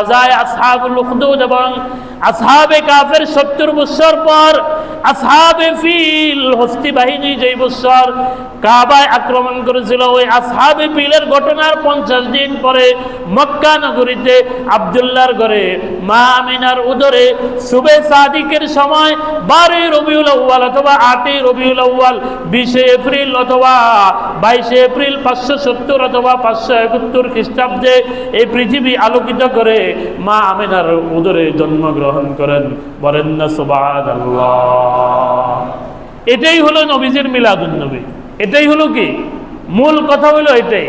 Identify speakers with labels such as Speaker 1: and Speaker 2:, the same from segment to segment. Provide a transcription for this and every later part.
Speaker 1: আসহাবুল উখদুদ এবং আসহাবে কাফের 70 বছর পর আসহাবে ফিল হস্তি বাহিনী যেই বছর কাবায় আক্রমণ করেছিল, ওই আসহাবে ফিলের ঘটনার 50 দিন পরে মক্কা নগরীতে আব্দুল্লাহর ঘরে মা আমিনার উদরে সুবে সাদিকের সময় 12 রবিউল আউয়াল অথবা 8 রবিউল আউয়াল, 20 এপ্রিল অথবা 22 এপ্রিল 570 অথবা 571 খ্রিস্টাব্দে এই পৃথিবী আলোকিত করে মা আমিনার উদরে জন্মগ্রহণ করেন। বলেন না সুবহানাল্লাহ। এটাই হলো নবীজির মিলাদুন নবী। এটাই হলো কি মূল কথা, হলো এটাই।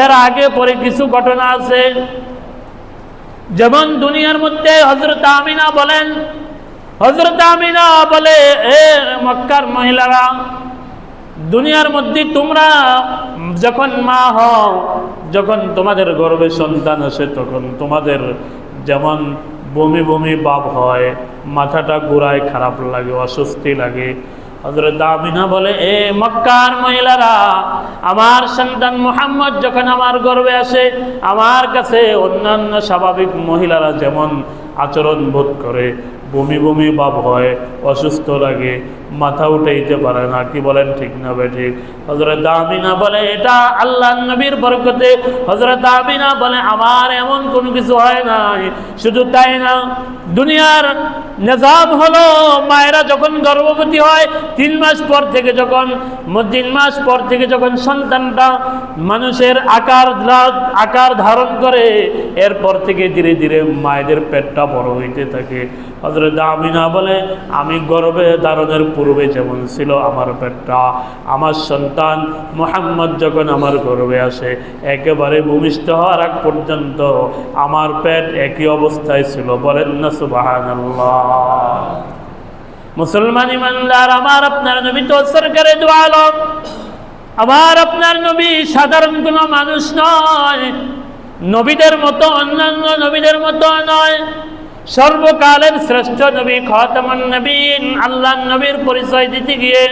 Speaker 1: এর আগে পরে কিছু ঘটনা আছে, যেমন দুনিয়ার মধ্যে হযরত আমিনা বলেন, হযরত আমিনা বলে, এ মক্কার মহিলারা, দুনিয়ার মধ্যে তোমরা যখন মা হও, যখন তোমাদের গর্ভে সন্তান আসে, তখন তোমাদের যেমন বমি বমি ভাব হয়, মাথাটা ঘোরায়, খারাপ লাগে, অস্বস্তি লাগে। হযরত আমিনা বলে, এ মক্কার মহিলারা, আমার সন্তান মুহাম্মদ যখন আমার গর্ভে আসে, আমার কাছে অন্যান্য স্বাভাবিক মহিলারা যেমন আচরণ বোধ করে, বমি বমি ভাব হয়, অসুস্থ লাগে, মাথা উঠাইতে পারে না। কি বলেন, ঠিক না বেঠিক? হযরত আমিনা বলে, এটা আল্লাহর নবীর বরকতে। হযরত আমিনা বলে, আমার এমন কোনো কিছু হয় নাই। শুধু তাই না, দুনিয়ার নিজাম হলো মায়েরা যখন গর্ভবতী হয়, 3 মাস পর থেকে যখন 3 মাস পর থেকে যখন সন্তানটা মানুষের আকার ধারণ করে, এরপর থেকে ধীরে ধীরে মায়েদের পেটটা বড় হইতে থাকে। হযরত আমিনা বলে, আমি গর্ভে ধারণের পূর্বে যেমন ছিল আমার পেটটা, আমার সন্তান মুহাম্মদ যখন আমার গর্ভে আসে, একেবারে ভূমিষ্ঠ হওয়ার আগ পর্যন্ত আমার পেট একই অবস্থায় ছিল। বলেন না সুবহানাল্লাহ। মুসলমান ইমানদার, আমার আপনার নবী তো সরকারে দু আলম, আমার আপনার নবী সাধারণ কোনো মানুষ নয়, নবীদের মতো, অন্যান্য নবীদের মতো নয়, সর্বকালের শ্রেষ্ঠ নবী, খাতামুন নবীন। আল্লাহর নবীর পরিচয় দিতে গিয়ে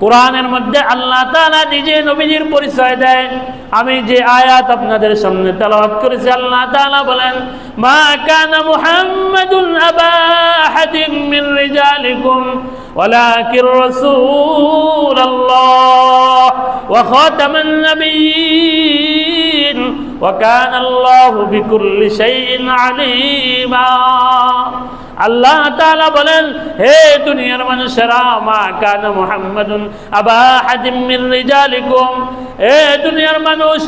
Speaker 1: কোরআনের মধ্যে আল্লাহ তাআলা নিজে নবীজির পরিচয় দেয়। আমি যে আয়াত আপনাদের সামনে তেলাওয়াত করেছি, আল্লাহ তাআলা বলেন, মা কানা মুহাম্মাদুন আবা আহাদিন মিন রিজালিকুম ওয়ালাকিন রাসূলুল্লাহ ওয়া খাতামান নবিয়্যিন ওয়া কানা আল্লাহু বিকুল্লি শাইইন আলিমা। আল্লাহ তাআলা বলেন, হে দুনিয়ার মানুষেরা, মা কানা মুহাম্মাদুন আবা আহাদিন মিন রিজালিকুম, হে দুনিয়ার মানুষ,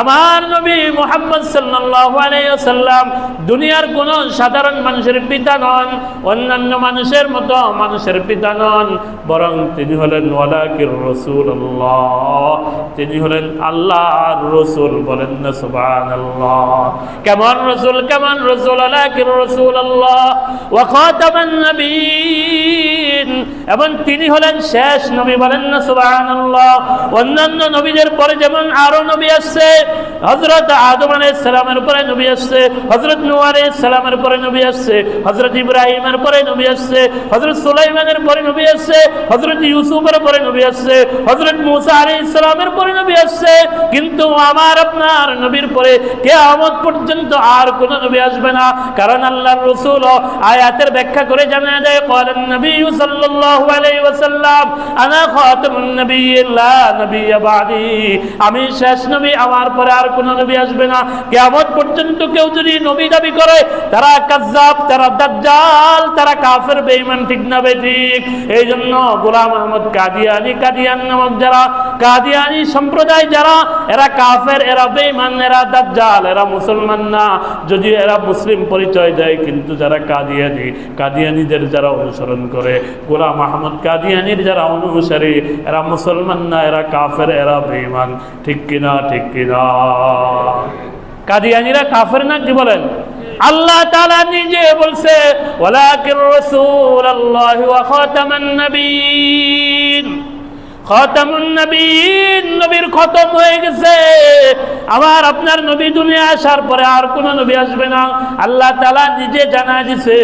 Speaker 1: আমার নবী মুহাম্মদ সাল্লাল্লাহু আলাইহি ওয়াসাল্লাম দুনিয়ার কোন সাধারণ মানুষের পিতা নন, অন্যান্য মানুষের মতো মানুষের পিতা নন, বরং তিনি হলেন ওয়ালাকির রাসূলুল্লাহ, তিনি হলেন আল্লাহর রাসূল। বলেন না সুবহানাল্লাহ। কেমন রাসূল, কেমন রাসূল? ওয়ালাকির রাসূলুল্লাহ ওয়া খাতামান নবিয়্যিন, এবং তিনি হলেন শেষ নবী। বলেন না সুবহানাল্লাহ। অন্যান্য নবীদের পরে যেমন আরো নবী আসছে, হযরত আদম আলাইহিস সালামের পরে নবী আসছে, হযরত নূহ আলাইহিস সালামের পরে নবী আসছে, হযরত ইব্রাহিমের পরে নবী আসছে, হযরত সুলাইমানের পরে নবী আসছে, হযরত ইউসুফের পরে নবী আসছে, হযরত মূসা আলাইহিস সালামের পরে নবী আসছে। কিন্তু আমার আপনার নবীর পরে কিয়ামত পর্যন্ত আর কোন নবী আসবে না, কারণ আল্লাহর রাসূল আয়াতের ব্যাখ্যা করে জানা যায়, ক্বালান নবী সাল্লাল্লাহু আলাইহি ওয়াসাল্লাম আনা খাতামুন নবিয়্যিন লা নবিয়্যা বাদি, আমি শেষ নবী, আমার পরে আর কোন নবী আসবে না। কিয়ামত পর্যন্ত কেউ যদি নবী দাবি করে, তারা কাযযাব, তারা দাজ্জাল, তারা কাফের, বেঈমান। ঠিক না বেঠিক? এই জন্য গোলাম আহমদ কাদিয়ানী, কাদিয়ান নামক যারা কাদিয়ানী সম্প্রদায়, যারা এরা কাফের, এরা বেঈমান, এরা দাজ্জাল, এরা মুসলমান না, যদিও এরা মুসলিম পরিচয় দেয়, কিন্তু যারা কাদিয়ানী, কাদিয়ানীদের যারা অনুসরণ করে, গোলাম আহমদ কাদিয়ানীর যারা অনুসারী, এরা মুসলমান না, এরা কাফের, এরা বেঈমান। ঠিক কিনা? ঠিক কিনা? কাদিয়ানীরা কাফের না? কি বলেন? আল্লাহ তাআলা নিজে বলছে, ওয়ালাকির রাসূলুল্লাহ ওয়া খাতামান নবিয়্যিন, খাতামুন নবিয়্যিন, নবীর খতম হয়ে গেছে। আমার আপনার নবী দুনিয়া আসার পরে আর কোন নবী আসবে না, আল্লাহ তাআলা নিজে জানা দিয়েছে।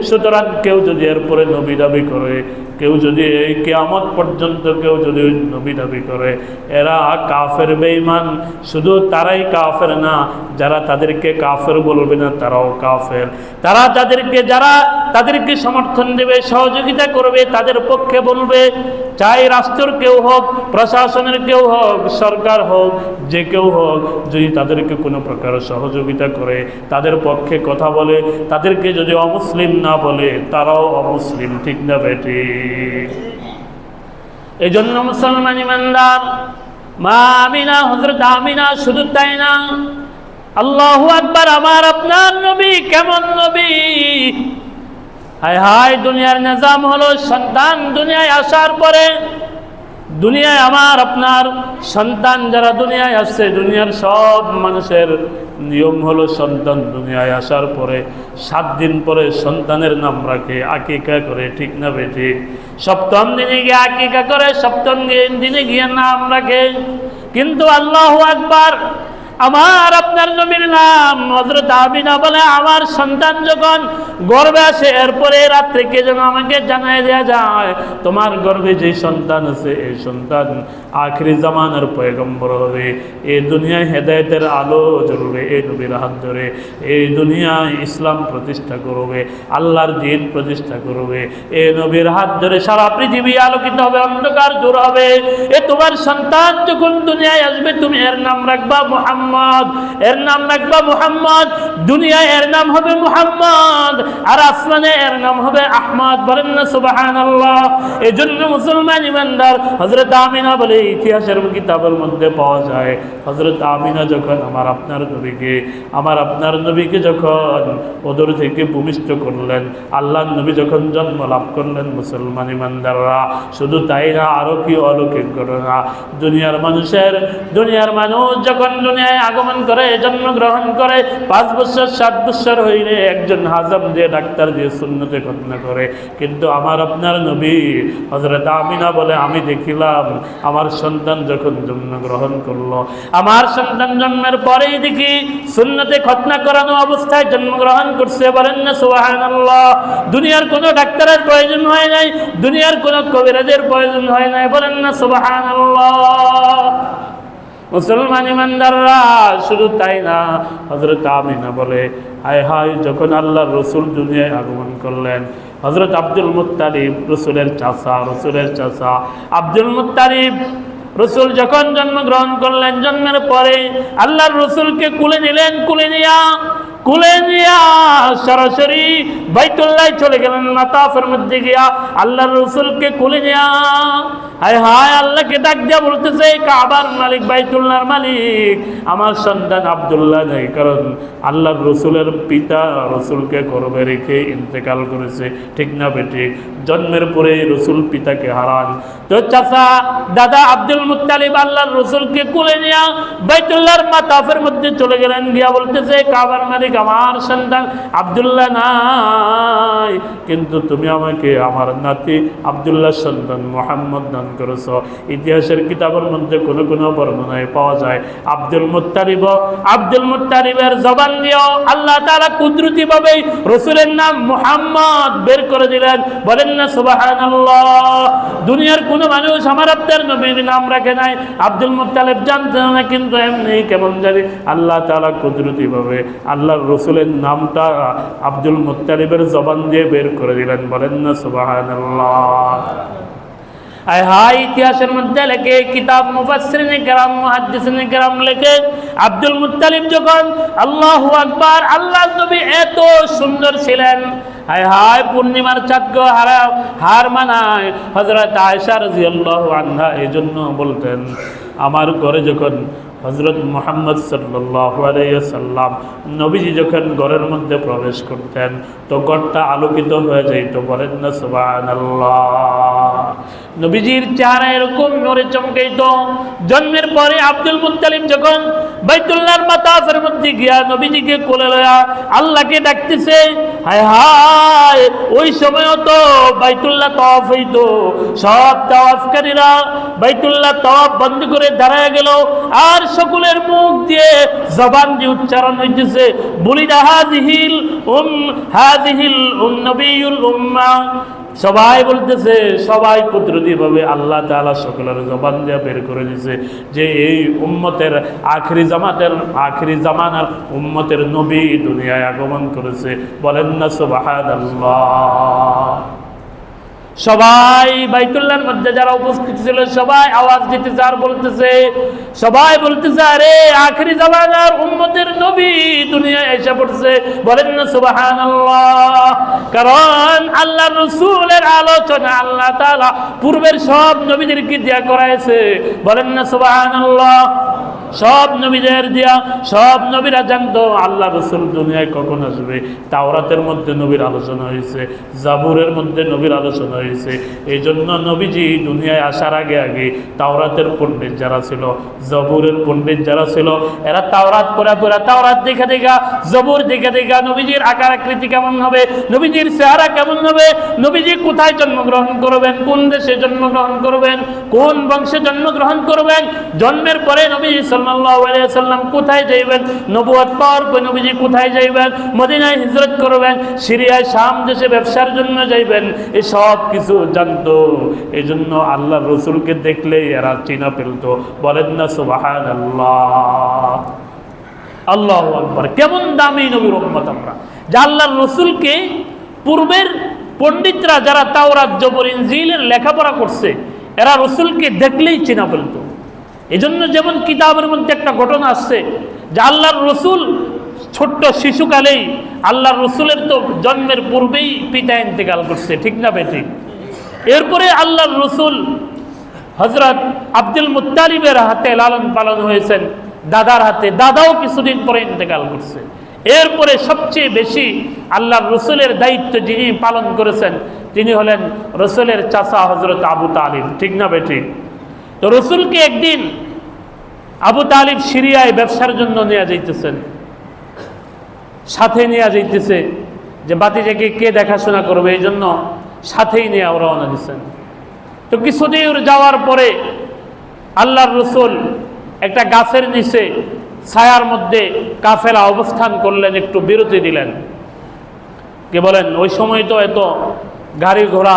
Speaker 1: সুতরাং কেউ যদি এরপরে নবী দাবি করে, কেউ যদি এই কিয়ামত পর্যন্ত কেউ যদি নবী দাবি করে, এরা কাফের বেঈমান। শুধু তারাই কাফের না, যারা তাদেরকে কাফের বলবে না তারাও কাফের। তারা যারা তাদেরকে সমর্থন দেবে, সহযোগিতা করবে, তাদের পক্ষে বলবে, চাই রাষ্ট্রের কেউ হোক, প্রশাসনের কেউ হোক, সরকার হোক, যে কেউ হোক, যদি তাদেরকে কোনো প্রকার সহযোগিতা করে, তাদের পক্ষে কথা বলে, তাদেরকে যদি অমুসলিম না বলে, তারাও অমুসলিম। ঠিক না বেটি? এই জন্য মুসলমান ইমানদার, মা আমিনা, হযরত আমিনা, শুধু তাই না, আল্লাহু আকবার, আমার আপনার নবী কেমন নবী! হায় হায়, দুনিয়ার নিজাম হলো সন্তান দুনিয়ায় আসার পরে, দুনিয়ায় আমার আপনার সন্তান যারা দুনিয়ায় আসছে, দুনিয়ার সব মানুষের নিয়ম হলো সন্তান দুনিয়ায় আসার পরে 7 দিন পরে সন্তানের নাম রাখে, আকিকা করে। ঠিক না বেটি? সপ্তম দিনে গিয়ে আকিকা করে, সপ্তম দিনে গিয়ে নাম রাখে। কিন্তু আল্লাহু আকবার, আমার আপনার নবীর নাম হযরত আমিনা বলে, আমার সন্তান যখন গর্ভে আসে, এরপরে রাত্রে কে যেন আমাকে জানায় দেয়া যায়, তোমার গর্ভে যে সন্তান আছে, এই সন্তান আখিরি জামানার পয়গম্বর হবে, এই দুনিয়ায় হেদায়েতের আলো জ্বলবে, এই নবীর হাত ধরে এই দুনিয়ায় ইসলাম প্রতিষ্ঠা করবে, আল্লাহর দ্বীন প্রতিষ্ঠা করবে। এই নবীর হাত ধরে সারা পৃথিবী আলোকিত হবে, অন্ধকার দূর হবে। এ তোমার সন্তান যখন দুনিয়ায় আসবে, তুমি এর নাম রাখবা মুহাম্মদ, এর নাম রাখবা মুহাম্মদ। দুনিয়ায় এর নাম হবে মুহাম্মদ, আর আসমানে এর নাম হবে আহমদ। বলেন না সুবহানাল্লাহ? এই জন্য মুসলমান ইমানদার, হযরত আমিনা বলে, ইতিহাসের কিতাবের মধ্যে পাওয়া যায়, হযরত আমিনা যখন আমার আপনার নবীকে যখন ওদর থেকে ভূমিষ্ঠ করলেন, আল্লাহর নবী যখন জন্ম লাভ করলেন, মুসলমান ইমানদাররা, শুধু তাই না, আরো কি অলৌকিক ঘটনা! দুনিয়ার মানুষ যখন দুনিয়ায় আগমন করে, জন্মগ্রহণ করে, 5 বছর 7 বছর হইলে একজন হাজাম দিয়ে, ডাক্তার দিয়ে সুন্নতে খতনা করে। কিন্তু আমার আপনার নবী হযরত আমিনা বলে, আমি দেখিলাম আমার সন্তান যখন জন্মগ্রহণ করলো, আমার সন্তান জন্মের পরেই দেখি সুন্নতে খতনা করানো অবস্থায় জন্মগ্রহণ করছে। বলেন না সুবহানাল্লাহ? দুনিয়ার কোনো ডাক্তারের প্রয়োজন হয় নাই, দুনিয়ার কোনো কবিরাজের প্রয়োজন হয় নাই। বলেন না সুবহানাল্লাহ? মুসলমান ইমানদাররা, শুধু তাই না, হযরত আমিনা বলে, হায় হায়, যখন আল্লাহর রসুল দুনিয়ায় আগমন করলেন, হযরত আব্দুল মুত্তালিব, রসুলের চাচা আব্দুল মুত্তালিব, রসুল যখন জন্মগ্রহণ করলেন, জন্মের পরে আল্লাহর রসুলকে কুলে নিলেন, কুলে নিয়া সরাসরি বাইতুল্লাহ চলে গেলেন। মাতাফের মধ্যে গিয়া আল্লাহর রসুলকে কুলে নিয়া হায় হায় আল্লাহকে ডাক দিয়া বলতেছে, কাবার মালিক, বাইতুল্লাহর মালিক, আমার সন্তান আব্দুল্লাহ নেই, কারণ আল্লাহর রসুলের পিতা রসুলকে গর্ভে রেখে ইন্তেকাল করেছে। ঠিক না বেটি? জন্মের পরে রসুল পিতাকে হারান। তো চাচা, দাদা আব্দুল মুত্তালিব আল্লাহর রসুলকে কুলে নিয়া বাইতুল্লাহর মাতাফের মধ্যে চলে গেলেন, গিয়া বলতেছে, কাবার মালিক, আমার সন্তান আব্দুল্লাহ নাই, কিন্তু তুমি আমাকে আমার নাতি আব্দুল্লাহ সন্তান মুহাম্মদ দান করেছ। ইতিহাসের কিতাবের মধ্যে কোনো বর্ণনায় পাওয়া যায়, আব্দুল মুত্তালিবের জবান দিয়েও আল্লাহ তাআলা কুদরতি ভাবে রসুলের নাম মুহাম্মদ বের করে দিলেন। বলেন না সুবহানাল্লাহ? দুনিয়ার কোনো মানুষ আমার আপনার নবীর নাম রাখে নাই, আব্দুল মুত্তালিব জানতেন না, কিন্তু এমনি কেমন জানি আল্লাহ তাআলা কুদরতি ভাবে আল্লাহর রসুলের নামটা আব্দুল মুত্তালিবের জবান দিয়ে বের করে দিলেন। বলেন না সুবহানাল্লাহ? আয় হায়, ইতিহাসের মধ্যে লেখে, কিতাব মুফাসসিরিনে কেরাম, মুহাদ্দিসিনে কেরাম লেখে, আব্দুল মুত্তালিব যখন, আল্লাহু আকবার, আল্লাহর নবী এত সুন্দর ছিলেন, হায় হায়, পূর্ণিমার চাঁদকে হার মানায়। হযরত আয়েশা রাদিয়াল্লাহু আনহা এই জন্য বলতেন, আমার ঘরে যখন হযরত মুহাম্মদ সাল্লাল্লাহু আলাইহি ওয়াসাল্লাম নবীজি যখন ঘরের মধ্যে প্রবেশ করতেন, তো ঘরটা আলোকিত হয়ে যাইত। বলেন না সুবহানাল্লাহ? নবীজির চেহারা এরকম নূরে চমকাইত। জন্মের পরে আব্দুল মুত্তালিব যখন বাইতুল্লাহর মাতাফের মধ্যে গিয়া নবীজিকে কোলে লয়া আল্লাহকে ডাকতেছে, হায় হায়, ওই সময়ও তো বাইতুল্লাহ তাওয়াফ হইতো, সব তাওয়াফকারীরা বাইতুল্লাহ তাওয়াফ বন্ধ করে দাঁড়ায় গেল, আর সকলের মুখ দিয়ে জবান দিয়ে উচ্চারণ হইতেছে, বুলিদা হাযিহিল নবিয়ুল উম্মাহ, সবাই বলতেছে, সবাই কুদরতিভাবে আল্লাহ তাআলা সকলের জবান দিয়ে বের করে দিয়েছে যে এই উম্মতের আখিরি জামানার উম্মতের নবী দুনিয়ায় আগমন করেছে। বলেন না সুবহানাল্লাহ। সবাই বাইতুল্লাহর মধ্যে যারা উপস্থিত ছিল সবাই আওয়াজ দিতেছে আর বলতেছে, সবাই বলতেছে, আরে আখিরি জামানার উম্মতের নবী দুনিয়ায় এসে পড়ছে। বলেন না সুবহানাল্লাহ। কারণ আল্লাহর রাসূলের আলোচনা আল্লাহ তাআলা পূর্বের সব নবীদেরকে দিয়া করাইছে। বলেন না সুবহানাল্লাহ। সব নবীদের দিয়া, সব নবীরা জানতো আল্লাহ রাসূল দুনিয়ায় কখন আসবে। তাওরাতের মধ্যে নবীর আলোচনা হয়েছে, জাবুরের মধ্যে নবীর আলোচনা হয়েছে। এই জন্য নবীজি দুনিয়ায় আসার আগে আগে তাওরাতের পণ্ডিত যারা ছিল, জাবুরের পণ্ডিত যারা ছিল, এরা তাওরাত পড়া তাওরাত দেখা দেখা, জাবুর দেখা দেখা নবীজির আকার আকৃতি কেমন হবে, নবীজির চেহারা কেমন হবে, নবীজি কোথায় জন্মগ্রহণ করবেন, কোন দেশে জন্মগ্রহণ করবেন, কোন বংশে জন্মগ্রহণ করবেন, জন্মের পরে নবীজি সাল্লাল্লাহু আলাইহি ওয়াসাল্লাম কোথায় যাইবেন, নবুয়ত পাওয়ার পর নবীজি কোথায় যাইবেন, মদিনায় হিজরত করবেন, সিরিয়ায় শাম দেশে ব্যবসার জন্য যাইবেন, এই সব কিছু জানতো। এই জন্য আল্লাহর রাসূলকে দেখলেই এরা চিনা ফেলতো। বলেন না সুবহানাল্লাহ। আল্লাহু আকবার। কেমন দামি নবীর উম্মত আমরা, যে আল্লাহর রাসূলকে পূর্বের পণ্ডিতরা যারা তাওরাত জবর ইনজিলের লেখাপড়া করছে এরা রাসূলকে দেখলেই চিনা ফেলতো। এই জন্য যেমন কিতাবের মধ্যে একটা ঘটনা আসছে যে আল্লাহর রাসূল ছোট্ট শিশুকালেই, আল্লাহর রাসূলের তো জন্মের পূর্বেই পিতা ইন্তেকাল করছে, ঠিক না বেঠিক? এরপরে আল্লাহর রাসূল হযরত আব্দুল মুত্তালিবের হাতে লালন পালন হয়েছেন, দাদার হাতে, দাদাও কিছুদিন পরে ইন্তেকাল করছে। এরপরে সবচেয়ে বেশি আল্লাহর রাসূলের দায়িত্ব যিনি পালন করেছেন তিনি হলেন রাসূলের চাচা হযরত আবু তালিব, ঠিক না বেঠিক? তো রাসূলকে একদিন আবু তালিব সিরিয়ায় ব্যবসার জন্য নিয়ে যাইতেছেন, সাথে নিয়ে যাইতেছে যে বাতিজাকে কে দেখাশোনা করবে, এই জন্য সাথেই নিয়ে রওনা দিচ্ছেন। তো কিছুদূর যাওয়ার পরে আল্লাহর রাসূল একটা গাছের নিচে ছায়ার মধ্যে কাফেলা অবস্থান করলেন, একটু বিরতি দিলেন। কি বলেন, ওই সময় তো এত গাড়ি ঘোড়া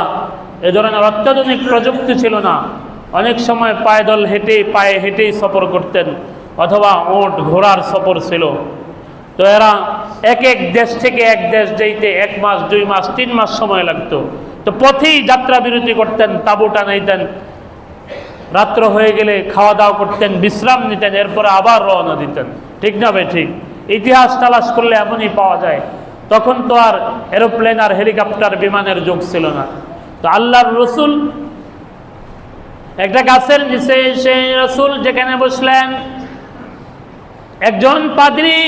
Speaker 1: এ ধরনের অত্যাধুনিক প্রযুক্তি ছিল না। অনেক সময় পায়ে হেঁটেই সফর করতেন, অথবা ওট ঘোড়ার সফর ছিল। তো এরা এক এক দেশ থেকে এক দেশ যাইতে 1 মাস 2 মাস 3 মাস সময় লাগতো। তো পথেই যাত্রা বিরতি করতেন, তাঁবু টানাইতেন, রাত্র হয়ে গেলে খাওয়া দাওয়া করতেন, বিশ্রাম নিতেন, এরপরে আবার রওনা দিতেন, ঠিক না ভাই? ঠিক। ইতিহাস তালাশ করলে এমনই পাওয়া যায়। তখন তো আর এরোপ্লেন আর হেলিকপ্টার বিমানের যুগ ছিল না। তো আল্লাহর রাসূল একটা গাছের নিচে সেই রাসূল যেখানে বসলেন, একজন পাদ্রী,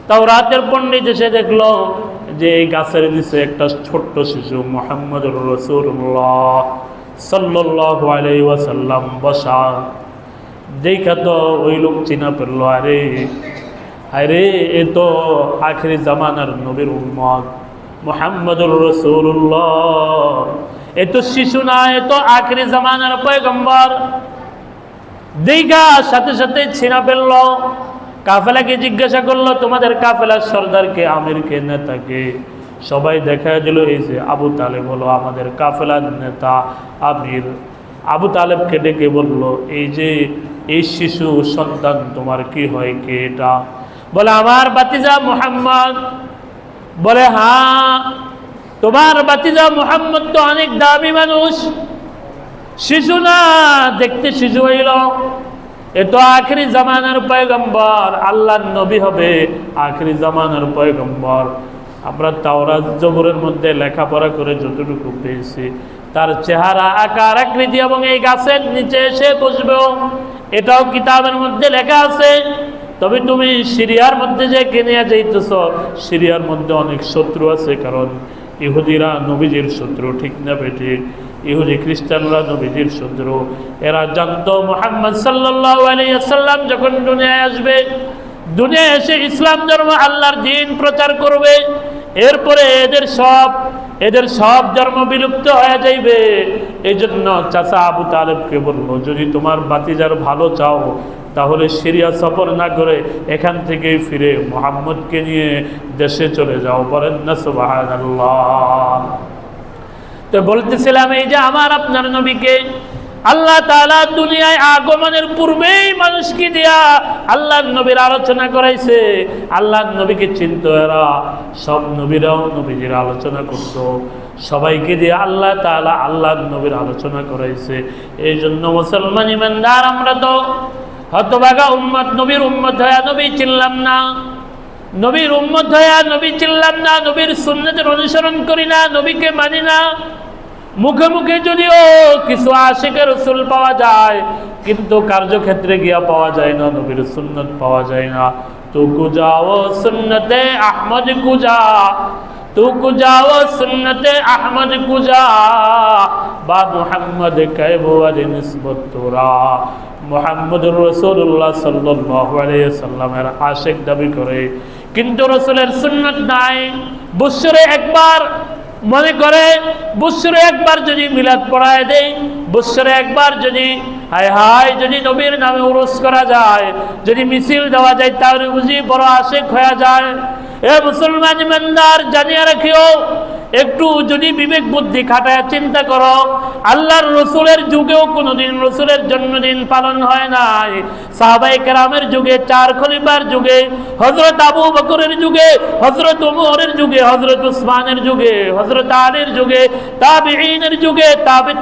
Speaker 1: তাওরাতের পণ্ডিত এসে দেখলো যে এই গাছের নিচে একটা ছোট্ট শিশু মুহাম্মদুর রাসূলুল্লাহ সাল্লাল্লাহু আলাইহি ওয়াসাল্লাম বসা। দেখা তো ওই লোক চিনা ফেললো, আরে এ তো আখিরি জামানার নবীর উম্মত মুহাম্মদুর রাসূলুল্লাহ। এ তো শিশু না, এ তো আখিরি জামানার পয়গম্বর। দেখা সাথে সাথে চিনা ফেললো। কাফেলাকে জিজ্ঞাসা করলো, তোমাদের কাফেলার সর্দারকে, আমিরকে, নেতাকে? সবাই দেখা দিল এই যে আবু তালেব হলো আমাদের কাফেলার নেতা, আমির। আবু তালেবকে ডেকে বলল, এই যে এই শিশু সন্তান তোমার কি হয়, কে এটা? বলে আমার ভাতিজা মুহাম্মদ। বলে হ্যাঁ, তোমার ভাতিজা মুহাম্মদ তো অনেক দামি মানুষ, শিশু না, দেখতে শিশু হইল। এ তো আখিরি জামানার পয়গম্বর, আল্লাহর নবী হবে, আখিরি জামানার পয়গম্বর। আমরা তাওরাত জবরের মধ্যে লেখাপড়া করে যতটুকু পেয়েছি, তার চেহারা, আকার, আকৃতি এবং এই গাছের নিচে এসে বসবে, এটাও কিতাবের মধ্যে লেখা আছে। তবে তুমি সিরিয়ার মধ্যে যে কেনিয়া যাইতেছ, সিরিয়ার মধ্যে অনেক শত্রু আছে, কারণ ইহুদিরা নবীজির শত্রু, ঠিক না বেঠিক? ইহুদি খ্রিস্টানরা নবীজির শত্রু। এরা জানতো মুহাম্মদ সাল্লাল্লাহু আলাইহি ওয়াসাল্লাম যখন দুনিয়ায় আসবে, দুনিয়ায় এসে ইসলাম ধর্ম, আল্লাহর দ্বীন প্রচার করবে, এরপরে এদের সব ধর্ম বিলুপ্ত হয়ে যাইবে। এই জন্য চাচা আবু তালেবকে বলল, যদি তোমার ভাতিজার ভালো চাও তাহলে সিরিয়া সফর না করে এখান থেকে ফিরে মুহাম্মদকে নিয়ে দেশে চলে যাও, বলেন না সুবহানাল্লাহ। তো বলতেছিলাম এই যে আমার আপনার নবীকে আল্লাহ তাআলা দুনিয়ায় আগমনের পূর্বেই মানুষকে দিয়া আল্লাহর নবীর আলোচনা করাইছে। আল্লাহর নবীকে চিনতো এরা, সব নবীরাও নবীজির আলোচনা করত, সবাইকে দিয়ে আল্লাহ তাআলা আল্লাহর নবীর আলোচনা করাইছে। এই জন্য মুসলমান ইমানদার আমরা তো হতভাগা উম্মত, নবীর উম্মত হয়ে নবী চিনলাম না, নবীর উম্মত হয়ে নবী চিনলাম না, নবীর সুন্নতের অনুসরণ করি না, নবীকে মানি না। মুখে মুখে যদিও কিছু আশিকে রাসূল পাওয়া যায়, কিন্তু কার্যক্ষেত্রে গিয়া পাওয়া যায় না, নবীর সুন্নত পাওয়া যায় না। তু কুজাও সুন্নতে আহমদ কুজা, তু কুজাও সুন্নতে আহমদ কুজা, বা মুহাম্মদ কাইবুয়ার নিসবত তোরা। মুহাম্মদুর রাসূলুল্লাহ সাল্লাল্লাহু আলাইহি সাল্লামের আশিক দাবি করে, কিন্তু রাসূলের সুন্নত নাই। বছরে একবার মনে করে, বছরে একবার যদি মিলাদ পড়ায় দেয়, বছরে একবার যদি হায় হায় যদি নবীর নামে উরুস করা যায়, যদি মিছিল দেওয়া যায়, তাহলে বুঝি বড় আশিক হয়ে যায়। এ মুসলমান ইমানদার, জানিয়ে রাখিও, একটু যদি বিবেক বুদ্ধি খাটায় চিন্তা করো, আল্লাহর রসুলের যুগেও কোনোদিন রসুলের জন্মদিন পালন হয় নাই। সাহাবায়ে কেরামের যুগে, 4 খলিফার যুগে, হযরত আবু বকরের যুগে, হযরত ওমরের যুগে, হযরত উসমানের যুগে, হযরত আলীর যুগে, তাবিঈনের যুগে,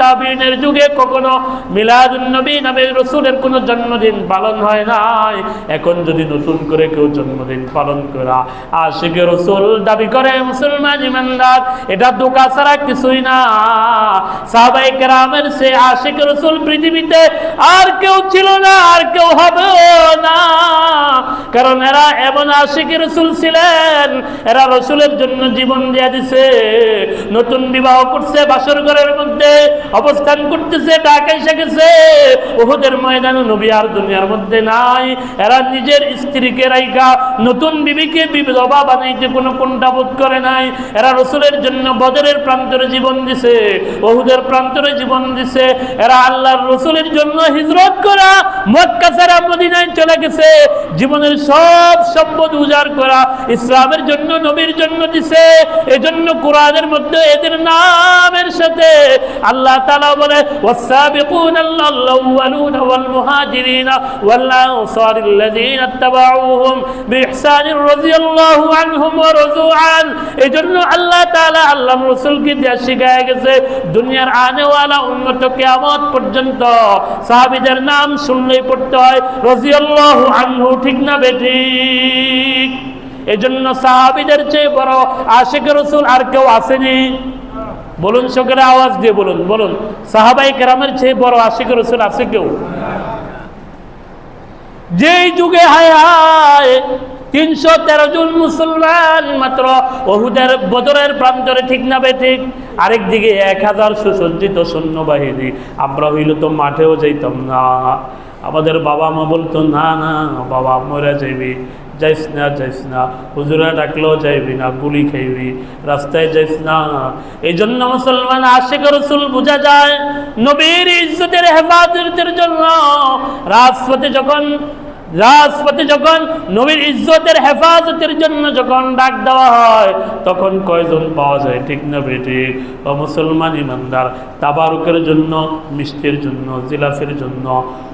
Speaker 1: তাবিঈনের যুগে কখনো মিলাদুন নবী নামে রসুলের কোনো জন্মদিন পালন হয় নাই। এখন যদি নতুন করে কেউ জন্মদিন পালন করা আশিকে রসুল দাবি করে মুসলমান ইমানদার, এটা ধোঁকা ছাড়া কিছুই না। সাহাবায়ে কেরামের সে আশিক রাসূল পৃথিবীতে আর কেউ ছিল না, আর কেউ হবে না, কারণ এরা এমন আশিক রাসূল ছিলেন, এরা রাসূলের জন্য জীবন দিয়ে দিছে। নতুন বিবাহ করছে, বাসর ঘরের মধ্যে অবস্থান করতেছে, ঢাকা এসে গেছে, উহুদের ময়দানে নবী আর দুনিয়ার মধ্যে নাই। এরা নিজের স্ত্রীকে রাইখা নতুন বিবিকে বিধবা বানাইতে কোনো কুণ্ঠাবোধ করে নাই। এরা রাসূলের জন্য বদরের প্রান্তরে জীবন দিছে, উহুদের প্রান্তরে জীবন দিছে। এরা আল্লাহর রাসূলের জন্য হিজরত করা মক্কা ছেড়ে মদিনায় চলে গেছে, জীবনের সব সম্পদ উজাড় করা ইসলামের জন্য, নবীর জন্য দিছে। এজন্য কোরআনের মধ্যে এদের নামের সাথে আল্লাহ তাআলা বলে ওয়াসাবিকুনাল আউয়ালুনা ওয়াল মুহাজিরিনা ওয়াল আনসারিল্লাযীনা ইত্তাবাউহুম বিইহসানির রাদিয়াল্লাহু আনহুম ওয়া রাযু আন। এজন্য আল্লাহ তাআলা আল্লাহ রাসূলকে দিয়ে শিখায় গেছে, দুনিয়ার আনেওয়ালা উম্মত কিয়ামত পর্যন্ত সাহাবীদের নাম শুনলেই পড়তে হয় রাদিয়াল্লাহু আনহু, ঠিক না বেঠিক? এজন্য সাহাবীদের চেয়ে বড় আশিক রাসূল আর কেউ আসেনি? বলুন সকলে আওয়াজ দিয়ে বলুন, বলুন, সাহাবায়ে কেরামের চেয়ে বড় আশিক রাসূল আছে কেউ? যেই যুগে হায় হায় 313 জন মুসলমান মাত্র উহুদের বদরের প্রান্তরে, ঠিক না বেঠিক? আরেক দিকে 1000 সুসজ্জিত সৈন্যবাহিনী। আমরা হইল তো মাঠেও যাইতাম না। আমাদের বাবা মা বলতো না না বাবা মরে যাইবি, যাইস না যাইস না, হুজুরা ডাকলেও যাইবি না, গুলি খাইবি, রাস্তায় যাইস না। এই জন্য মুসলমান আশিক রাসূল বোঝা যায় নবীর ইজ্জতের হেফাজতের জন্য রাজপথে যখন নবীর ইজ্জতের হেফাজতের জন্য যখন ডাক দেওয়া হয়, তখন কয়জন পাওয়া যায়, ঠিক না বেঠিক? ও মুসলমান ইমানদার, তাবারুকের জন্য, মিষ্টির জন্য, জিলাফির জন্য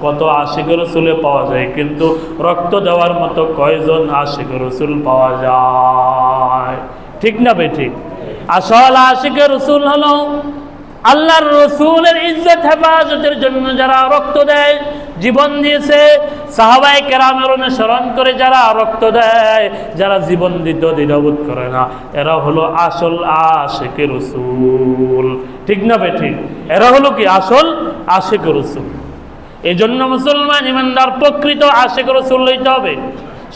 Speaker 1: কত আশিক রাসূলে পাওয়া যায়, কিন্তু রক্ত দেওয়ার মতো কয়জন আশিক রাসূল পাওয়া যায়, ঠিক না বেঠিক? আসল আশিক রাসূল হলো আল্লাহর রাসূলের ইজ্জত হেফাজতের জন্য যারা রক্ত দেয়, জীবন দিয়েছে। সাহাবায়ে কেরামের অনুসরণ করে যারা রক্ত দেয়, যারা জীবন দিতে দ্বিধাবোধ করে না, এরা হলো আসল আশিক রাসূল, ঠিক না বেঠিক? এরা হলো কি আসল আশিক রাসূল। এই জন্য মুসলমান ইমানদার প্রকৃত আশিক রাসূল হইতে হবে।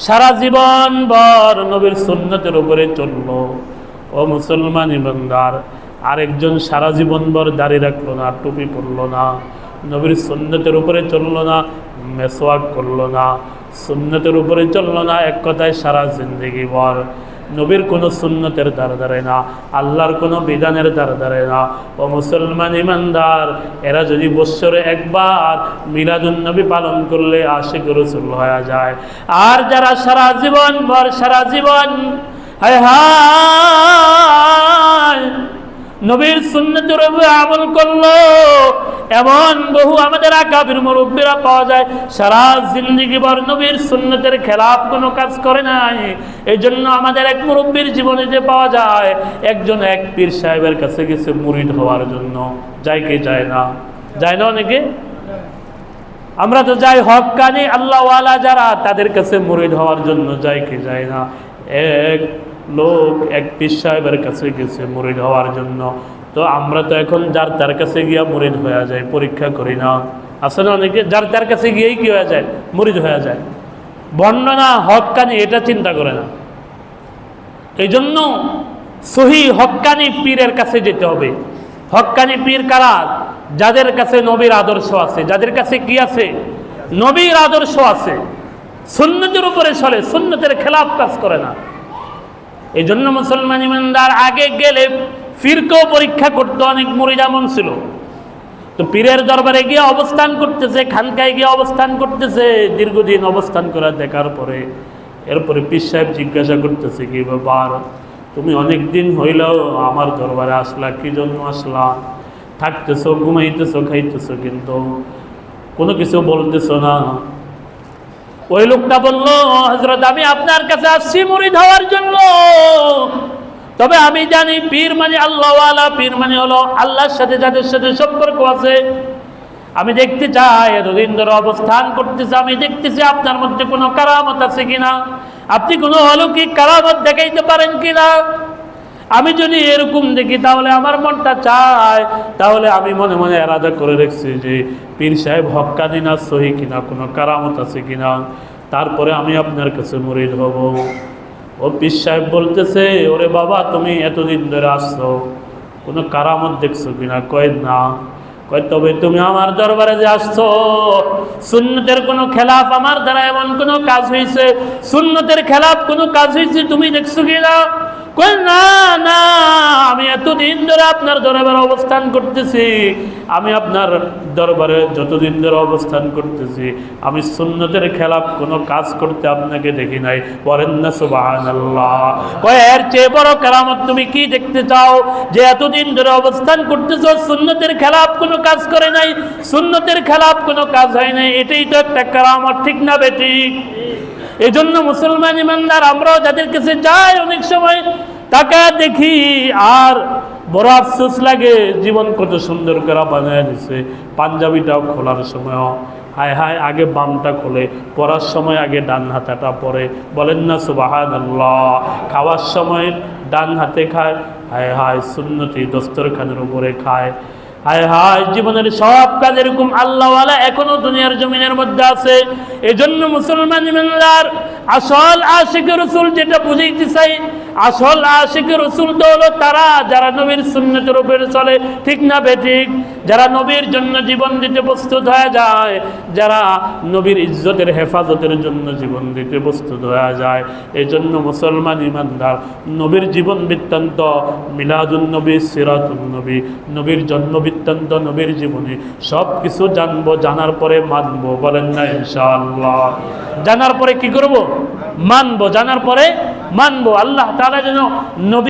Speaker 1: সারা জীবন ভর নবীর সুন্নতের উপরে চললো। ও মুসলমান ইমানদার, আরেকজন সারা জীবনভর দাড়ি রাখলো না, টুপি পরলো না, নবীর সুন্নতের উপরে চললো না, মেসওয়াক করলো না, সুন্নতের উপরে চললো না, এক কথায় সারা জিন্দেগি ভর নবীর কোনো সুন্নতের দ্বারা দাঁড়ায় না, আল্লাহর কোনো বিধানের দ্বারা দাঁড়ায় না। ও মুসলমান ইমানদার, এরা যদি বৎসরে একবার মিলাদুন নবী পালন করলে আশিক রাসূল হয়ে যায়। আর যারা সারা জীবন হায় হায় নবীর সুন্নতের উপর আমল করলো, এমন বহু আমাদের আকাবির মুরব্বীরা পাওয়া যায় সারা জিন্দেগি ভর নবীর সুন্নতের খেলাফ কোনো কাজ করে নাই। এই জন্য আমাদের এক মুরব্বীর জীবনে যে পাওয়া যায়, একজন এক পীর সাহেবের কাছে গেছে মুরিদ হওয়ার জন্য। যায় কি যায় না? যায় না অনেকে? আমরা তো যাই হক্কানি আল্লাহওয়ালা যারা, তাদের কাছে মুরিদ হওয়ার জন্য। যায় কি যায় না? এক লোক এক পীর সাহেবের কাছে গেছে মুরিদ হওয়ার জন্য। তো আমরা তো এখন যার তার কাছে গিয়া মুরিদ হয়ে যায়, পরীক্ষা করি না। আসলে অনেকে যার তার কাছে গিয়েই কি হয়ে যায়? মুরিদ হয়ে যায়। বর্ণনা হক্কানি এটা চিন্তা করে না। এই জন্য সহি হক্কানি পীরের কাছে যেতে হবে। হক্কানি পীর কারা? যাদের কাছে নবীর আদর্শ আছে, যাদের কাছে কি আছে? নবীর আদর্শ আছে, সুন্নতের উপরে চলে, সুন্নতের খেলাফ কাজ করে না। এই জন্য মুসলমান ইমানদার আগে গেলে পীরকেও পরীক্ষা করতে অনেক মুরিদ এমন ছিল। তো পীরের দরবারে গিয়ে অবস্থান করতেছে, খানকায় গিয়ে অবস্থান করতেছে, দীর্ঘদিন অবস্থান করা দেখার পরে এরপরে পীর সাহেব জিজ্ঞাসা করতেছে, কি ব্যাপার, তুমি অনেক দিন হইলেও আমার দরবারে আসলা, কি জন্য আসলা? থাকতেছো, ঘুমাইতেছো, খাইতেছো, কিন্তু কোনো কিছু বলতেছো না। ওই লোকটা বলল, হযরত আমি আপনার কাছে আসছি মুরিদ হওয়ার জন্য, তবে আমি জানি পীর মানে আল্লাহওয়ালা, পীর মানে হলো আল্লাহর সাথে যাদের সাথে সম্পর্ক আছে। আমি দেখতে চাই এতদিন ধরে অবস্থান করতেছে, আমি দেখতেছি আপনার মধ্যে কোনো কারামত আছে কিনা, আপনি কোনো অলৌকিক কারামত দেখাইতে পারেন কিনা। আমি যদি এরকম দেখি তাহলে আমার মনটা চায়, তাহলে আমি মনে মনে এরাদা করে রেখেছি যে পীর সাহেব হক্কানি না সহি কিনা, কোনো কারামত আছে কিনা, তারপরে আমি আপনার কাছে মুরিদ হব। ও পীর সাহেব বলতেছে, ওরে বাবা, তুমি এতদিন ধরে আসছো, কোনো কারামত দেখছো কিনা? কয় না। কয় তবে তুমি আমার দরবারে যে আসছো, সুন্নতের কোনো খেলাফ আমার দ্বারা এমন কোনো কাজ হয়েছে, সুন্নতের খেলাফ কোনো কাজ হয়েছে তুমি দেখছো কিনা? কই না না, আমি এতদিন ধরে আপনার দরবারে অবস্থান করতেছি, আমি আপনার দরবারে যতদিন ধরে অবস্থান করতেছি, আমি সুন্নতের খেলাফ কোনো কাজ করতে আপনাকে দেখি নাই। বলেন না সুবহানাল্লাহ। কই এর চেয়ে বড় কারামত তুমি কি দেখতে চাও, যে এতদিন ধরে অবস্থান করতেছো, সুন্নতের খেলাফ কোনো কাজ করে নাই, সুন্নতের খেলাফ কোনো কাজ হয় নাই, এটাই তো একটা কারামত, ঠিক না বেঠিক? এই জন্য মুসলমান ইমানদার আমরাও যাদের কাছে যাই, অনেক সময় তাকে দেখি আর বড় আফসোস লাগে, জীবন কত সুন্দর করে বানায় দিছে। পাঞ্জাবিটাও খোলার সময় হায় হায় আগে বামটা খোলে, পরার সময় আগে ডান হাতাটা পরে। বলেন না সুবহানাল্লাহ। খাওয়ার সময় ডান হাতে খায়, হায় হায় সুন্নতি দস্তরখানের উপরে খায়। হায় হায় জীবনের সব কাজ এরকম আল্লাহওয়ালা এখনো দুনিয়ার জমিনের মধ্যে আছে। এই জন্য মুসলমান ইমানদার আসল আশিকে রাসূল যেটা বুঝাইতে চাই, আসল আশিকে রাসূল তো হলো তারা যারা নবীর সুন্নতের উপরে চলে, ঠিক না বেঠিক? যারা নবীর জন্য জীবন দিতে প্রস্তুত হয়ে যায়, যারা নবীর ইজ্জতের হেফাজতের জন্য জীবন দিতে প্রস্তুত হয়ে যায়। এই জন্য মুসলমান ইমানদার নবীর জীবন বৃত্তান্ত, মিলাদুন নবী, সিরাতুন নবী, নবীর জন্ম বৃত্তান্ত, নবীর জীবনী সব কিছু জানবো, জানার পরে মানবো। বলেন না ইনশাআল্লাহ। জানার পরে কি করব? মানবো। জানার পরে মানবো। আল্লাহ তাআলা যেন নবী